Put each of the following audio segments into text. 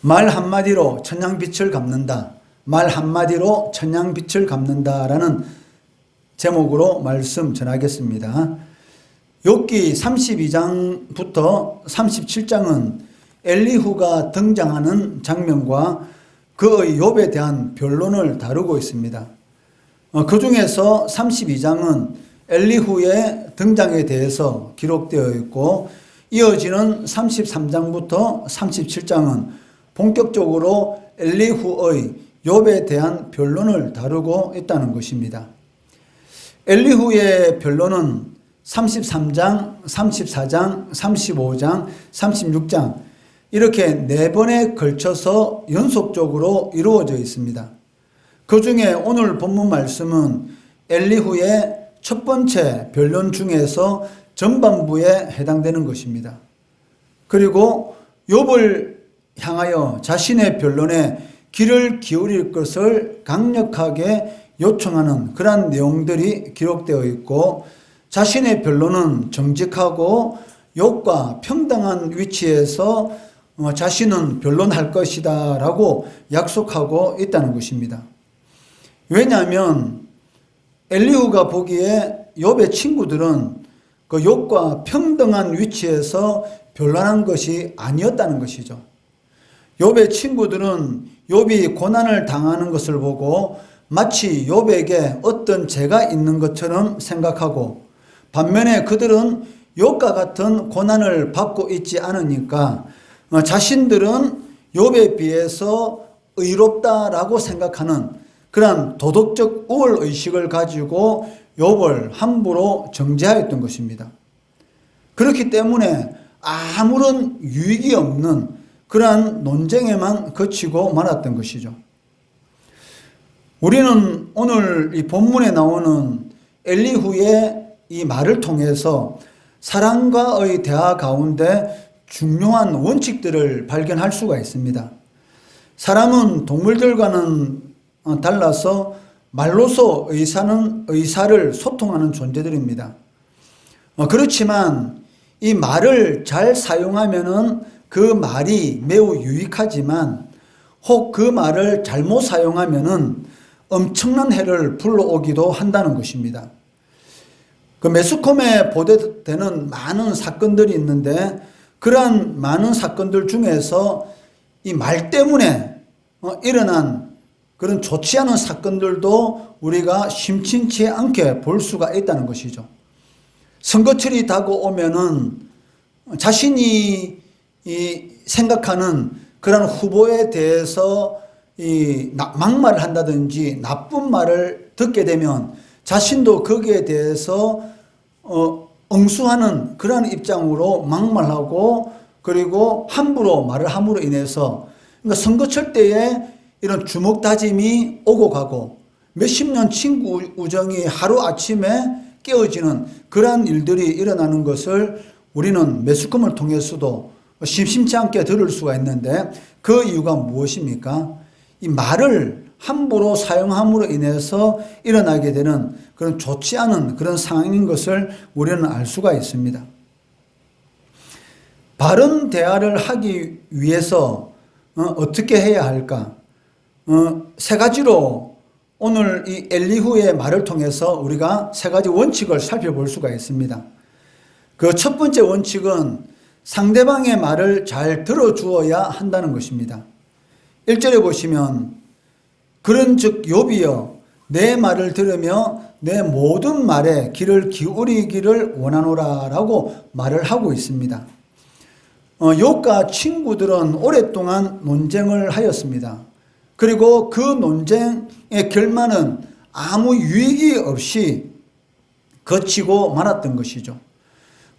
말 한마디로 천냥빛을 갚는다. 말 한마디로 천냥빛을 갚는다라는 제목으로 말씀 전하겠습니다. 욥기 32장부터 37장은 엘리후가 등장하는 장면과 그의 욥에 대한 변론을 다루고 있습니다. 그 중에서 32장은 엘리후의 등장에 대해서 기록되어 있고, 이어지는 33장부터 37장은 본격적으로 엘리후의 욥에 대한 변론을 다루고 있다는 것입니다. 엘리후의 변론은 33장, 34장, 35장, 36장 이렇게 4번에 걸쳐서 연속적으로 이루어져 있습니다. 그 중에 오늘 본문 말씀은 엘리후의 첫 번째 변론 중에서 전반부에 해당되는 것입니다. 그리고 욥을 향하여 자신의 변론에 귀를 기울일 것을 강력하게 요청하는 그러한 내용들이 기록되어 있고, 자신의 변론은 정직하고 욥과 평등한 위치에서 자신은 변론할 것이다 라고 약속하고 있다는 것입니다. 왜냐하면 엘리후가 보기에 욥의 친구들은 그 욥과 평등한 위치에서 변론한 것이 아니었다는 것이죠. 욥의 친구들은 욥이 고난을 당하는 것을 보고 마치 욥에게 어떤 죄가 있는 것처럼 생각하고, 반면에 그들은 욥과 같은 고난을 받고 있지 않으니까 자신들은 욥에 비해서 의롭다라고 생각하는 그런 도덕적 우월 의식을 가지고 욥을 함부로 정죄하였던 것입니다. 그렇기 때문에 아무런 유익이 없는 그러한 논쟁에만 그치고 말았던 것이죠. 우리는 오늘 이 본문에 나오는 엘리후의 이 말을 통해서 사람과의 대화 가운데 중요한 원칙들을 발견할 수가 있습니다. 사람은 동물들과는 달라서 말로서 의사를 소통하는 존재들입니다. 그렇지만 이 말을 잘 사용하면은 그 말이 매우 유익하지만, 혹 그 말을 잘못 사용하면은 엄청난 해를 불러오기도 한다는 것입니다. 그 매스컴에 보도되는 많은 사건들이 있는데, 그러한 많은 사건들 중에서 이 말 때문에 일어난 그런 좋지 않은 사건들도 우리가 심심치 않게 볼 수가 있다는 것이죠. 선거철이 다가오면은 자신이 생각하는 그런 후보에 대해서 막말을 한다든지 나쁜 말을 듣게 되면 자신도 거기에 대해서 응수하는 그런 입장으로 막말하고, 그리고 함부로 말을 함으로 인해서, 그러니까 선거철 때에 이런 주먹 다짐이 오고 가고 몇십 년 친구 우정이 하루아침에 깨어지는 그러한 일들이 일어나는 것을 우리는 매스컴을 통해서도 심심치 않게 들을 수가 있는데, 그 이유가 무엇입니까? 이 말을 함부로 사용함으로 인해서 일어나게 되는 그런 좋지 않은 그런 상황인 것을 우리는 알 수가 있습니다. 바른 대화를 하기 위해서 어떻게 해야 할까? 세 가지로 오늘 이 엘리후의 말을 통해서 우리가 세 가지 원칙을 살펴볼 수가 있습니다. 그 첫 번째 원칙은 상대방의 말을 잘 들어주어야 한다는 것입니다. 1절에 보시면 그런즉 욥이여 내 말을 들으며 내 모든 말에 귀를 기울이기를 원하노라 라고 말을 하고 있습니다. 욥과 친구들은 오랫동안 논쟁을 하였습니다. 그리고 그 논쟁의 결말은 아무 유익이 없이 거치고 말았던 것이죠.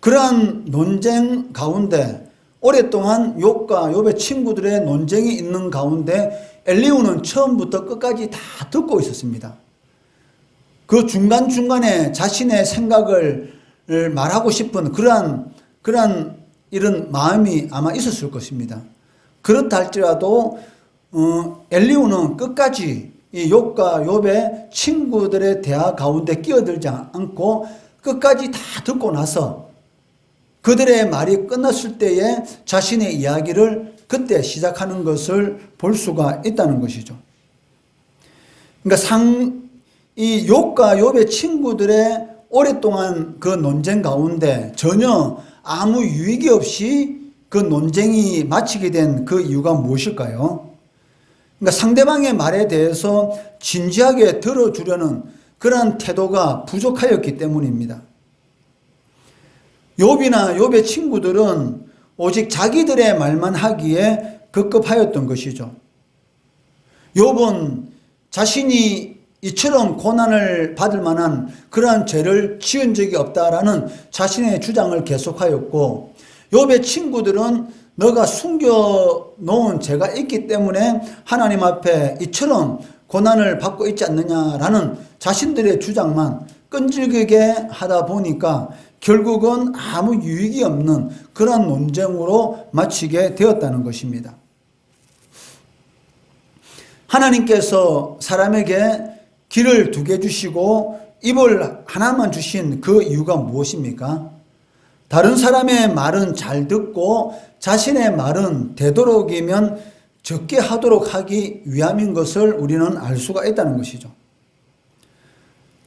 그러한 논쟁 가운데 오랫동안 욥과 욥의 친구들의 논쟁이 있는 가운데 엘리후는 처음부터 끝까지 다 듣고 있었습니다. 그 중간중간에 자신의 생각을 말하고 싶은 그러한 이런 마음이 아마 있었을 것입니다. 그렇다 할지라도 엘리후는 끝까지 이 욥과 욥의 친구들의 대화 가운데 끼어들지 않고 끝까지 다 듣고 나서 그들의 말이 끝났을 때에 자신의 이야기를 그때 시작하는 것을 볼 수가 있다는 것이죠. 그러니까 이 욥과 욥의 친구들의 오랫동안 그 논쟁 가운데 전혀 아무 유익이 없이 그 논쟁이 마치게 된 그 이유가 무엇일까요? 그러니까 상대방의 말에 대해서 진지하게 들어주려는 그런 태도가 부족하였기 때문입니다. 욥이나 욥의 친구들은 오직 자기들의 말만 하기에 급급하였던 것이죠. 욥은 자신이 이처럼 고난을 받을 만한 그러한 죄를 지은 적이 없다라는 자신의 주장을 계속하였고, 욥의 친구들은 너가 숨겨놓은 죄가 있기 때문에 하나님 앞에 이처럼 고난을 받고 있지 않느냐라는 자신들의 주장만 끈질기게 하다 보니까 결국은 아무 유익이 없는 그런 논쟁으로 마치게 되었다는 것입니다. 하나님께서 사람에게 귀를 2개 주시고 입을 하나만 주신 그 이유가 무엇입니까? 다른 사람의 말은 잘 듣고 자신의 말은 되도록이면 적게 하도록 하기 위함인 것을 우리는 알 수가 있다는 것이죠.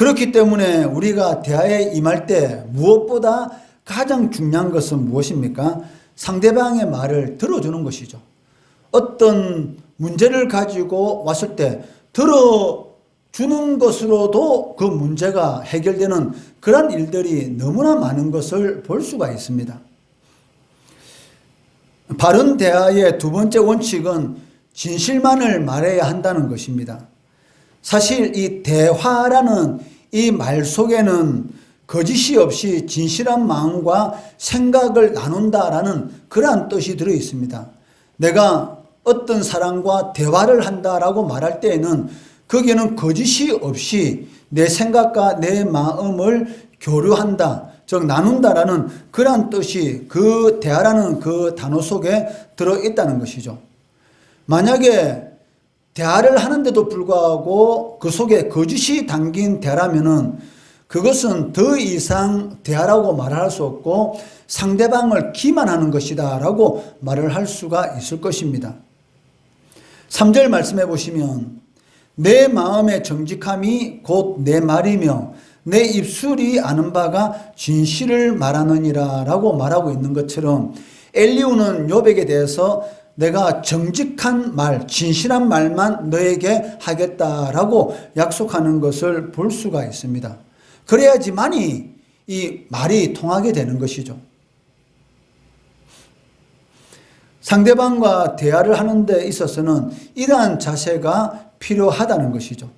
그렇기 때문에 우리가 대화에 임할 때 무엇보다 가장 중요한 것은 무엇입니까? 상대방의 말을 들어주는 것이죠. 어떤 문제를 가지고 왔을 때 들어주는 것으로도 그 문제가 해결되는 그런 일들이 너무나 많은 것을 볼 수가 있습니다. 바른 대화의 2번째 원칙은 진실만을 말해야 한다는 것입니다. 사실 이 대화라는 이 말 속에는 거짓이 없이 진실한 마음과 생각을 나눈다라는 그러한 뜻이 들어 있습니다. 내가 어떤 사람과 대화를 한다라고 말할 때에는 거기에는 거짓이 없이 내 생각과 내 마음을 교류한다, 즉 나눈다라는 그러한 뜻이 그 대화라는 그 단어 속에 들어있다는 것이죠. 만약에 대화를 하는데도 불구하고 그 속에 거짓이 담긴 대화라면은 그것은 더 이상 대화라고 말할 수 없고 상대방을 기만하는 것이다 라고 말을 할 수가 있을 것입니다. 3절 말씀해 보시면 내 마음의 정직함이 곧 내 말이며 내 입술이 아는 바가 진실을 말하느니라 라고 말하고 있는 것처럼 엘리후는 욥에게 대해서 내가 정직한 말, 진실한 말만 너에게 하겠다라고 약속하는 것을 볼 수가 있습니다. 그래야지만이 이 말이 통하게 되는 것이죠. 상대방과 대화를 하는 데 있어서는 이러한 자세가 필요하다는 것이죠.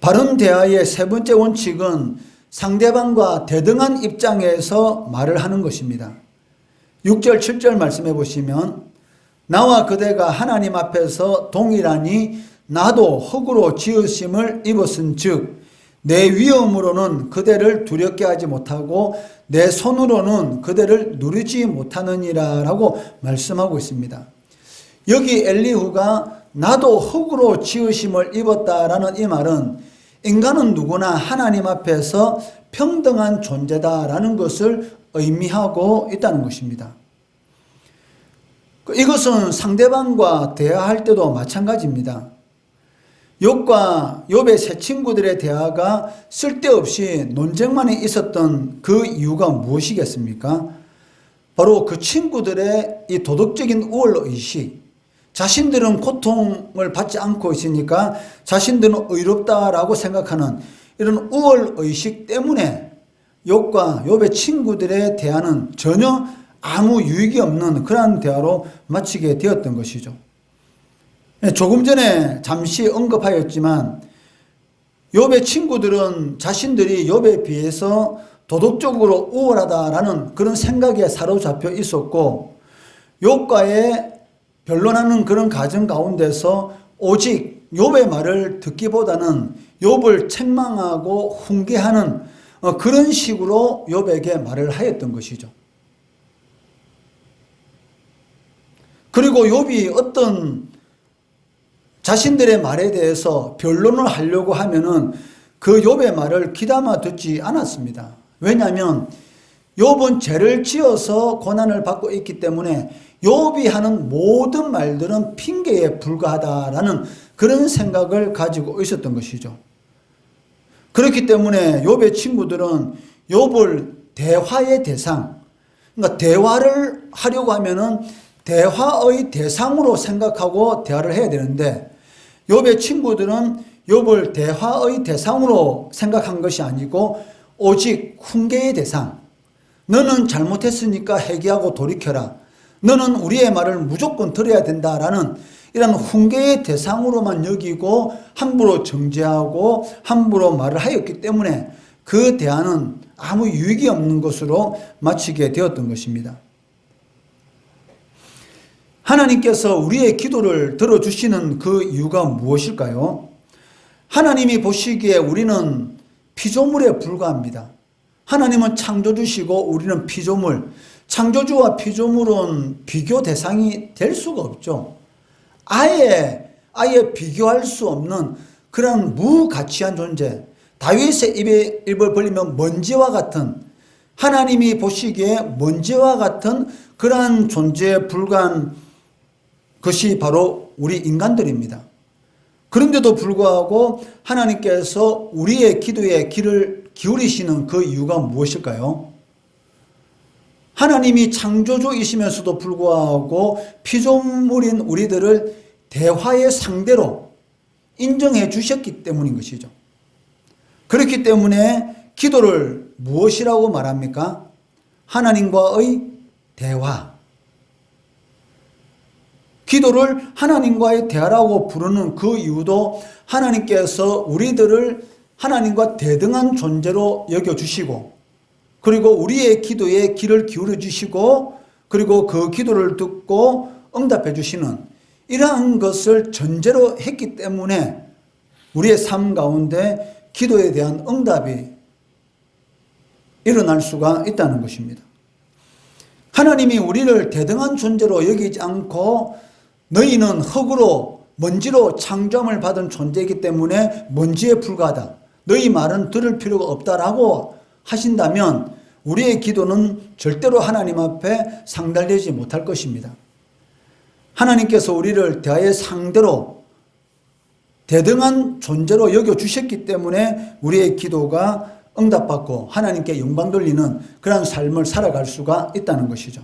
바른 대화의 3번째 원칙은 상대방과 대등한 입장에서 말을 하는 것입니다. 6절 7절 말씀해 보시면 나와 그대가 하나님 앞에서 동일하니 나도 흙으로 지으심을 입었은 즉 내 위엄으로는 그대를 두렵게 하지 못하고 내 손으로는 그대를 누르지 못하느니라 라고 말씀하고 있습니다. 여기 엘리후가 나도 흙으로 지으심을 입었다라는 이 말은 인간은 누구나 하나님 앞에서 평등한 존재다라는 것을 의미하고 있다는 것입니다. 이것은 상대방과 대화할 때도 마찬가지입니다. 욥과 욥의 세 친구들의 대화가 쓸데없이 논쟁만이 있었던 그 이유가 무엇이겠습니까? 바로 그 친구들의 이 도덕적인 우월의식, 자신들은 고통을 받지 않고 있으니까 자신들은 의롭다라고 생각하는 이런 우월의식 때문에 욥과 욥의 친구들의 대화는 전혀 아무 유익이 없는 그러한 대화로 마치게 되었던 것이죠. 조금 전에 잠시 언급하였지만 욥의 친구들은 자신들이 욥에 비해서 도덕적으로 우월하다라는 그런 생각에 사로잡혀 있었고 욥과의 변론하는 그런 과정 가운데서 오직 욥의 말을 듣기보다는 욥을 책망하고 훈계하는 그런 식으로 욥에게 말을 하였던 것이죠. 그리고 욥이 어떤 자신들의 말에 대해서 변론을 하려고 하면은 그 욥의 말을 귀담아 듣지 않았습니다. 왜냐하면 욥은 죄를 지어서 고난을 받고 있기 때문에 욥이 하는 모든 말들은 핑계에 불과하다라는 그런 생각을 가지고 있었던 것이죠. 그렇기 때문에 욥의 친구들은 욥을 대화의 대상, 그러니까 대화를 하려고 하면은 대화의 대상으로 생각하고 대화를 해야 되는데, 욥의 친구들은 욥을 대화의 대상으로 생각한 것이 아니고 오직 훈계의 대상, 너는 잘못했으니까 회개하고 돌이켜라, 너는 우리의 말을 무조건 들어야 된다라는 이런 훈계의 대상으로만 여기고 함부로 정죄하고 함부로 말을 하였기 때문에 그 대화는 아무 유익이 없는 것으로 마치게 되었던 것입니다. 하나님께서 우리의 기도를 들어주시는 그 이유가 무엇일까요? 하나님이 보시기에 우리는 피조물에 불과합니다. 하나님은 창조주시고 우리는 피조물, 창조주와 피조물은 비교 대상이 될 수가 없죠. 아예 비교할 수 없는 그런 무가치한 존재, 다윗의 입을 벌리면 먼지와 같은, 하나님이 보시기에 먼지와 같은 그러한 존재에 불과한 것이 바로 우리 인간들입니다. 그런데도 불구하고 하나님께서 우리의 기도에 귀를 기울이시는 그 이유가 무엇일까요? 하나님이 창조주이시면서도 불구하고 피조물인 우리들을 대화의 상대로 인정해 주셨기 때문인 것이죠. 그렇기 때문에 기도를 무엇이라고 말합니까? 하나님과의 대화. 기도를 하나님과의 대화라고 부르는 그 이유도 하나님께서 우리들을 하나님과 대등한 존재로 여겨주시고, 그리고 우리의 기도에 귀를 기울여 주시고, 그리고 그 기도를 듣고 응답해 주시는 이러한 것을 전제로 했기 때문에 우리의 삶 가운데 기도에 대한 응답이 일어날 수가 있다는 것입니다. 하나님이 우리를 대등한 존재로 여기지 않고 너희는 흙으로 먼지로 창조함을 받은 존재이기 때문에 먼지에 불과하다, 너희 말은 들을 필요가 없다라고 하신다면 우리의 기도는 절대로 하나님 앞에 상달되지 못할 것입니다. 하나님께서 우리를 대화의 상대로 대등한 존재로 여겨주셨기 때문에 우리의 기도가 응답받고 하나님께 영광 돌리는 그런 삶을 살아갈 수가 있다는 것이죠.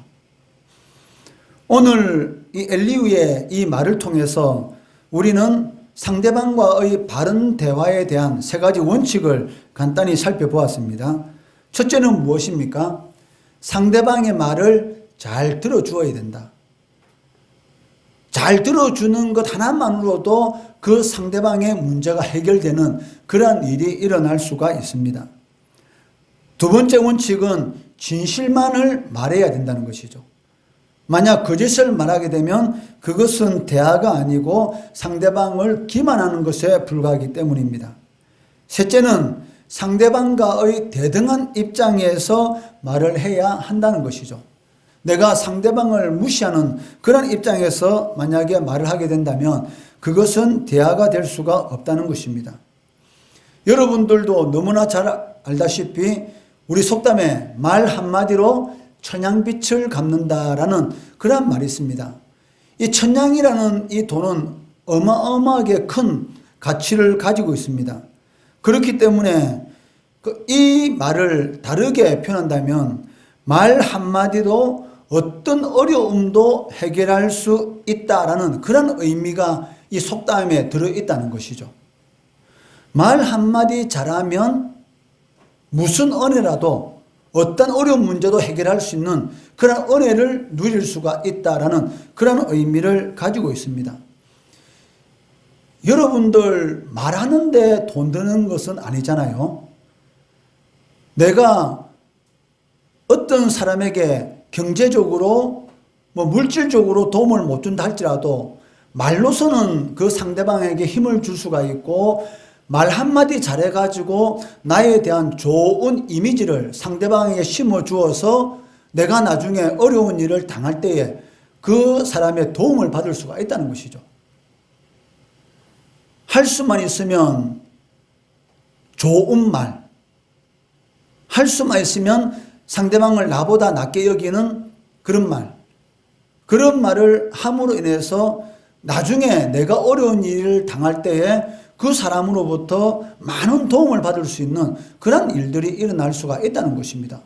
오늘 이 엘리후의 이 말을 통해서 우리는 상대방과의 바른 대화에 대한 세 가지 원칙을 간단히 살펴보았습니다. 첫째는 무엇입니까? 상대방의 말을 잘 들어주어야 된다. 잘 들어주는 것 하나만으로도 그 상대방의 문제가 해결되는 그러한 일이 일어날 수가 있습니다. 두 번째 원칙은 진실만을 말해야 된다는 것이죠. 만약 거짓을 말하게 되면 그것은 대화가 아니고 상대방을 기만하는 것에 불과하기 때문입니다. 셋째는 상대방과의 대등한 입장에서 말을 해야 한다는 것이죠. 내가 상대방을 무시하는 그런 입장에서 만약에 말을 하게 된다면 그것은 대화가 될 수가 없다는 것입니다. 여러분들도 너무나 잘 알다시피 우리 속담에 말 한마디로 천냥빛을 갚는다라는 그런 말이 있습니다. 이 천냥이라는 이 돈은 어마어마하게 큰 가치를 가지고 있습니다. 그렇기 때문에 이 말을 다르게 표현한다면 말 한마디도 어떤 어려움도 해결할 수 있다라는 그런 의미가 이 속담에 들어있다는 것이죠. 말 한마디 잘하면 무슨 은혜라도 어떤 어려운 문제도 해결할 수 있는 그런 은혜를 누릴 수가 있다라는 그런 의미를 가지고 있습니다. 여러분들 말하는데 돈 드는 것은 아니잖아요. 내가 어떤 사람에게 경제적으로 물질적으로 도움을 못 준다 할지라도 말로서는 그 상대방에게 힘을 줄 수가 있고 말 한마디 잘해가지고 나에 대한 좋은 이미지를 상대방에게 심어주어서 내가 나중에 어려운 일을 당할 때에 그 사람의 도움을 받을 수가 있다는 것이죠. 할 수만 있으면 좋은 말, 할 수만 있으면 상대방을 나보다 낮게 여기는 그런 말을 함으로 인해서 나중에 내가 어려운 일을 당할 때에 그 사람으로부터 많은 도움을 받을 수 있는 그런 일들이 일어날 수가 있다는 것입니다.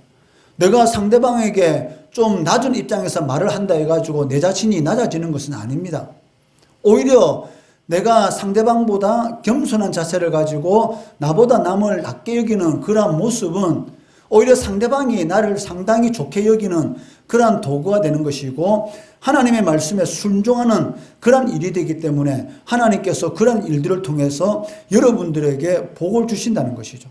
내가 상대방에게 좀 낮은 입장에서 말을 한다 해가지고 내 자신이 낮아지는 것은 아닙니다. 오히려 내가 상대방보다 겸손한 자세를 가지고 나보다 남을 낮게 여기는 그러한 모습은 오히려 상대방이 나를 상당히 좋게 여기는 그러한 도구가 되는 것이고, 하나님의 말씀에 순종하는 그러한 일이 되기 때문에 하나님께서 그러한 일들을 통해서 여러분들에게 복을 주신다는 것이죠.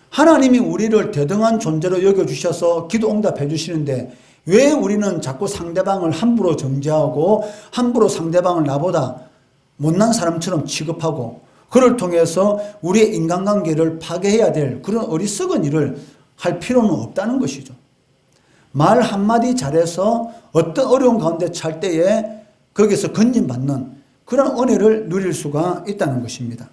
하나님이 우리를 대등한 존재로 여겨주셔서 기도 응답해 주시는데 왜 우리는 자꾸 상대방을 함부로 정죄하고 함부로 상대방을 나보다 못난 사람처럼 취급하고 그를 통해서 우리의 인간관계를 파괴해야 될 그런 어리석은 일을 할 필요는 없다는 것이죠. 말 한마디 잘해서 어떤 어려운 가운데 찰 때에 거기서 건진받는 그런 은혜를 누릴 수가 있다는 것입니다.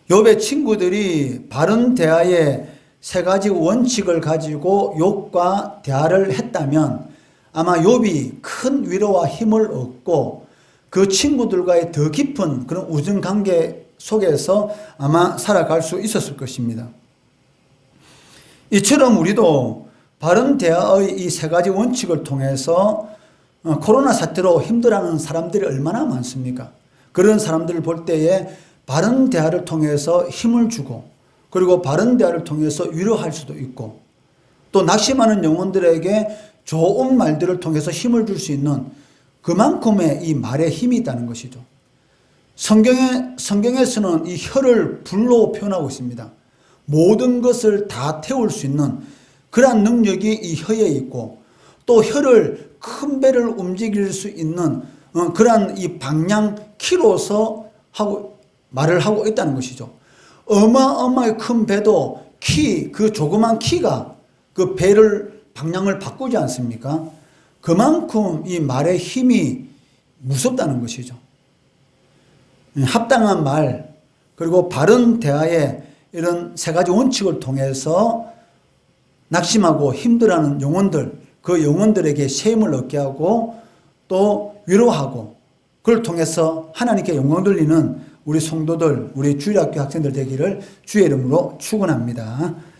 욥의 친구들이 바른 대화의 세 가지 원칙을 가지고 욥과 대화를 했다면 아마 욥이 큰 위로와 힘을 얻고 그 친구들과의 더 깊은 그런 우정관계 속에서 아마 살아갈 수 있었을 것입니다. 이처럼 우리도 바른 대화의 이 세 가지 원칙을 통해서 코로나 사태로 힘들어하는 사람들이 얼마나 많습니까? 그런 사람들을 볼 때에 바른 대화를 통해서 힘을 주고 그리고 바른 대화를 통해서 위로할 수도 있고 또 낙심하는 영혼들에게 좋은 말들을 통해서 힘을 줄 수 있는 그만큼의 이 말에 힘이 있다는 것이죠. 성경에서는 이 혀를 불로 표현하고 있습니다. 모든 것을 다 태울 수 있는 그러한 능력이 이 혀에 있고 또 혀를 큰 배를 움직일 수 있는 그러한 이 방향 키로서 말을 하고 있다는 것이죠. 어마어마하게 큰 배도 그 조그만 키가 그 배를 방향을 바꾸지 않습니까? 그만큼 이 말의 힘이 무섭다는 것이죠. 합당한 말 그리고 바른 대화의 이런 세 가지 원칙을 통해서 낙심하고 힘들어하는 영혼들, 그 영혼들에게 셈을 얻게 하고 또 위로하고 그걸 통해서 하나님께 영광 돌리는 우리 성도들, 우리 주일학교 학생들 되기를 주의 이름으로 축원합니다.